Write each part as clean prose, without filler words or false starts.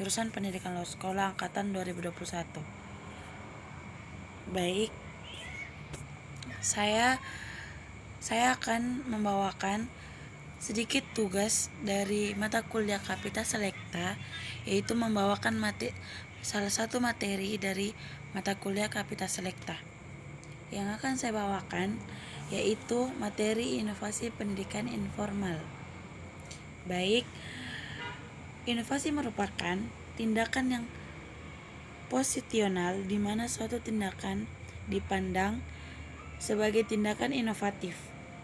Jurusan Pendidikan Luar Sekolah Angkatan 2021. Baik, saya akan membawakan sedikit tugas dari mata kuliah Kapita Selekta, yaitu membawakan salah satu materi dari mata kuliah Kapita Selekta. Yang akan saya bawakan yaitu materi inovasi pendidikan informal. Baik, inovasi merupakan tindakan yang posisional di mana suatu tindakan dipandang sebagai tindakan inovatif,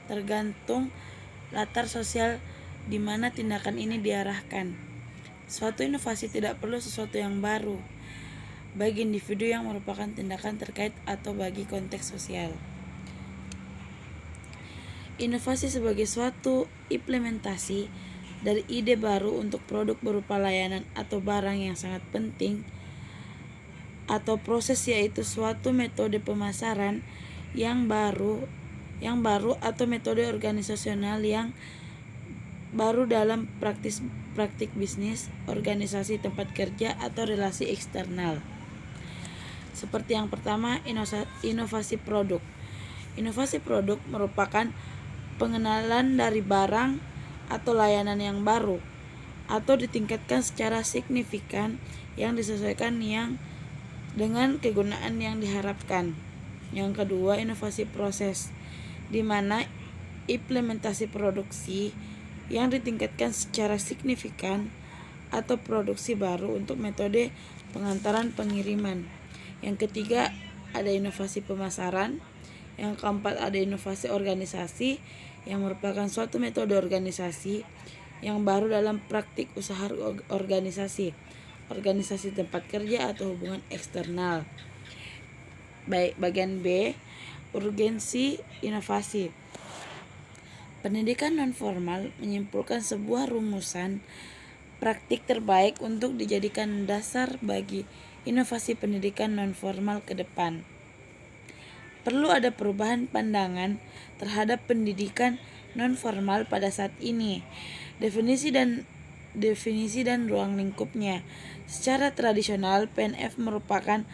tergantung latar sosial di mana tindakan ini diarahkan. Suatu inovasi tidak perlu sesuatu yang baru bagi individu yang merupakan tindakan terkait atau bagi konteks sosial. Inovasi sebagai suatu implementasi dari ide baru untuk produk berupa layanan atau barang yang sangat penting atau proses, yaitu suatu metode pemasaran yang baru atau metode organisasional yang baru dalam praktik bisnis, organisasi tempat kerja atau relasi eksternal. Seperti yang pertama, inovasi produk. Inovasi produk merupakan pengenalan dari barang atau layanan yang baru atau ditingkatkan secara signifikan yang disesuaikan dengan kegunaan yang diharapkan. Yang kedua, inovasi proses, di mana implementasi produksi yang ditingkatkan secara signifikan atau produksi baru untuk metode pengantaran pengiriman. Yang ketiga, ada inovasi pemasaran. Yang keempat, ada inovasi organisasi yang merupakan suatu metode organisasi yang baru dalam praktik usaha organisasi tempat kerja atau hubungan eksternal. Baik, bagian B, urgensi inovasi. Pendidikan non-formal menyimpulkan sebuah rumusan praktik terbaik untuk dijadikan dasar bagi inovasi pendidikan non-formal ke depan. Perlu ada perubahan pandangan terhadap pendidikan non-formal pada saat ini. Definisi dan ruang lingkupnya. Secara tradisional, PNF merupakan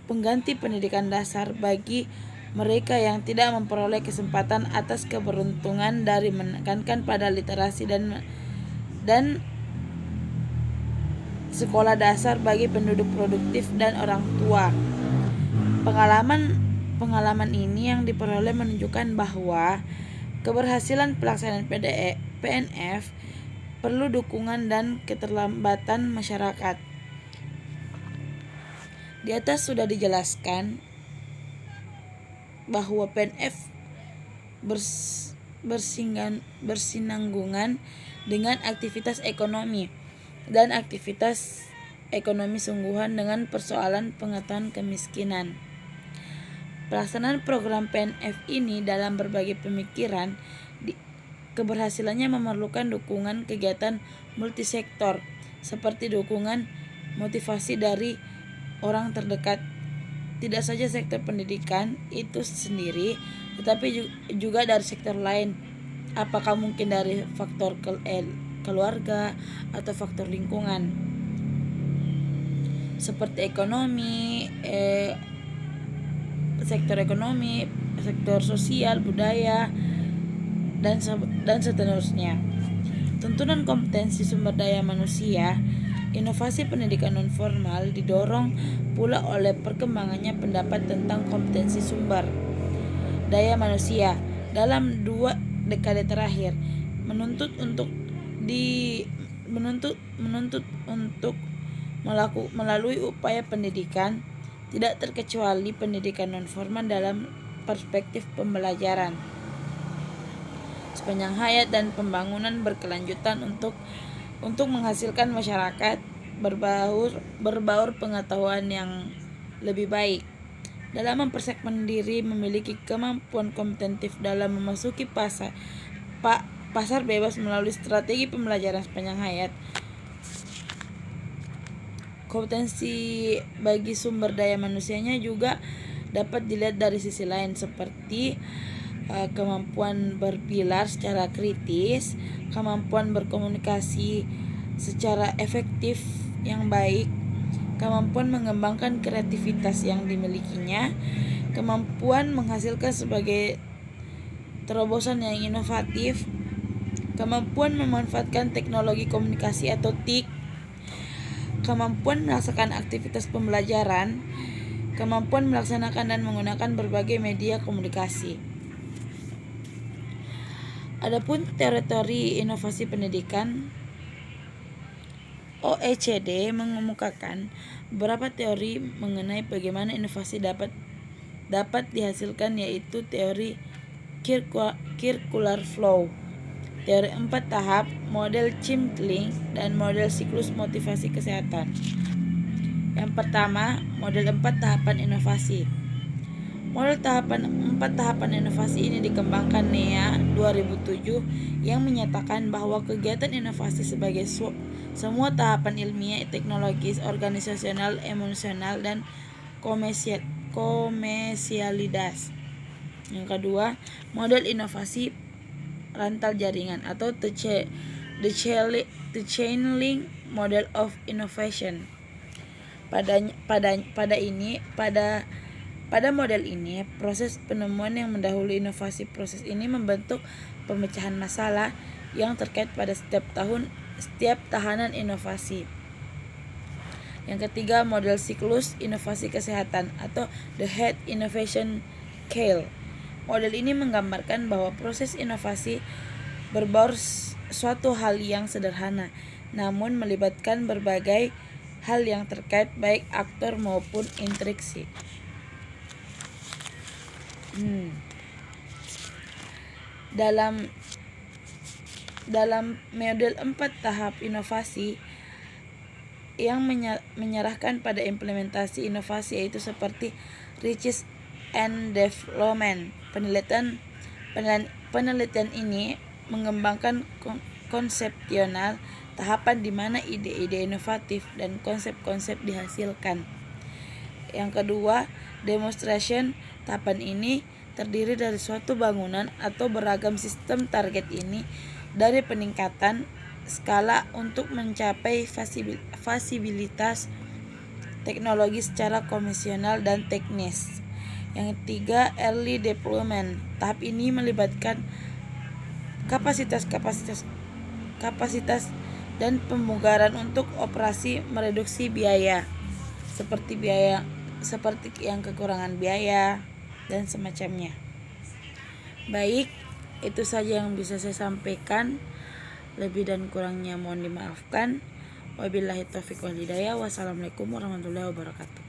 pengganti pendidikan dasar bagi mereka yang tidak memperoleh kesempatan atas keberuntungan dari menekankan pada literasi dan sekolah dasar bagi penduduk produktif dan orang tua. Pengalaman ini yang diperoleh menunjukkan bahwa keberhasilan pelaksanaan PNF perlu dukungan dan keterlambatan masyarakat. Di atas sudah dijelaskan bahwa PNF bersinanggungan dengan aktivitas ekonomi dan aktivitas ekonomi sungguhan dengan persoalan pengetahuan kemiskinan. Pelaksanaan program PNF ini dalam berbagai pemikiran keberhasilannya memerlukan dukungan kegiatan multisektor seperti dukungan motivasi dari orang terdekat, tidak saja sektor pendidikan itu sendiri, tetapi juga dari sektor lain. Apakah mungkin dari faktor keluarga atau faktor lingkungan seperti ekonomi, sektor ekonomi, sektor sosial, budaya, dan seterusnya. Tuntunan kompetensi sumber daya manusia. Inovasi pendidikan non-formal didorong pula oleh perkembangannya pendapat tentang kompetensi sumber daya manusia dalam 2 dekade terakhir, menuntut untuk melalui upaya pendidikan, tidak terkecuali pendidikan non-formal dalam perspektif pembelajaran sepanjang hayat dan pembangunan berkelanjutan untuk menghasilkan masyarakat berbaur pengetahuan yang lebih baik dalam mempersegmen diri, memiliki kemampuan kompetitif dalam memasuki pasar bebas melalui strategi pembelajaran sepanjang hayat. Kompetensi bagi sumber daya manusianya juga dapat dilihat dari sisi lain, seperti kemampuan berpilar secara kritis, kemampuan berkomunikasi secara efektif yang baik, kemampuan mengembangkan kreativitas yang dimilikinya, kemampuan menghasilkan sebagai terobosan yang inovatif, kemampuan memanfaatkan teknologi komunikasi atau TIK, kemampuan melaksanakan aktivitas pembelajaran, kemampuan melaksanakan dan menggunakan berbagai media komunikasi. Adapun teori inovasi pendidikan, OECD mengemukakan beberapa teori mengenai bagaimana inovasi dapat dihasilkan, yaitu teori circular flow, teori 4 tahap, model Chimtling, dan model siklus motivasi kesehatan. Yang pertama, model 4 tahapan inovasi. Model 4 tahapan inovasi ini dikembangkan NEA 2007 yang menyatakan bahwa kegiatan inovasi sebagai semua tahapan ilmiah, teknologis, organisasional, emosional, dan komesialitas. Yang kedua, model inovasi rantal jaringan atau the chain link model of innovation. Pada model ini, proses penemuan yang mendahului inovasi. Proses ini membentuk pemecahan masalah yang terkait pada setiap tahanan inovasi. Yang ketiga, model siklus inovasi kesehatan atau the Health Innovation Cycle. Model ini menggambarkan bahwa proses inovasi berbaur suatu hal yang sederhana, namun melibatkan berbagai hal yang terkait, baik aktor maupun interaksi. Dalam model 4 tahap inovasi yang menyerahkan pada implementasi inovasi, yaitu seperti research and development. Penelitian ini mengembangkan konsepsional, tahapan di mana ide-ide inovatif dan konsep-konsep dihasilkan. Yang kedua, demonstration. Tahapan ini terdiri dari suatu bangunan atau beragam sistem target ini dari peningkatan skala untuk mencapai fasibilitas teknologi secara konvensional dan teknis. Yang ketiga, early deployment. Tahap ini melibatkan kapasitas dan pemugaran untuk operasi, mereduksi biaya seperti yang kekurangan biaya dan semacamnya. Baik, itu saja yang bisa saya sampaikan. Lebih dan kurangnya mohon dimaafkan. Wabillahi taufiq wal hidayah. Wassalamualaikum warahmatullahi wabarakatuh.